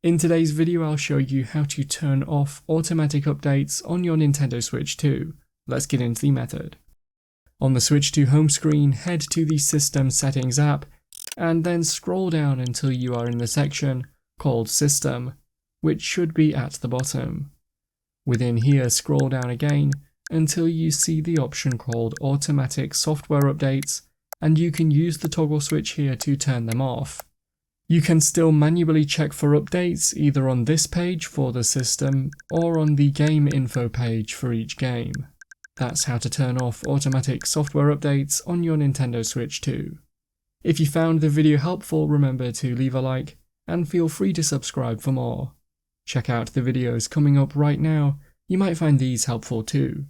In today's video, I'll show you how to turn off automatic updates on your Nintendo Switch 2. Let's get into the method. On the Switch 2 home screen, head to the System Settings app, and then scroll down until you are in the section called System, which should be at the bottom. Within here, scroll down again until you see the option called Automatic Software Updates, and you can use the toggle switch here to turn them off. You can still manually check for updates either on this page for the system or on the game info page for each game. That's how to turn off automatic software updates on your Nintendo Switch 2. If you found the video helpful, remember to leave a like and feel free to subscribe for more. Check out the videos coming up right now, you might find these helpful too.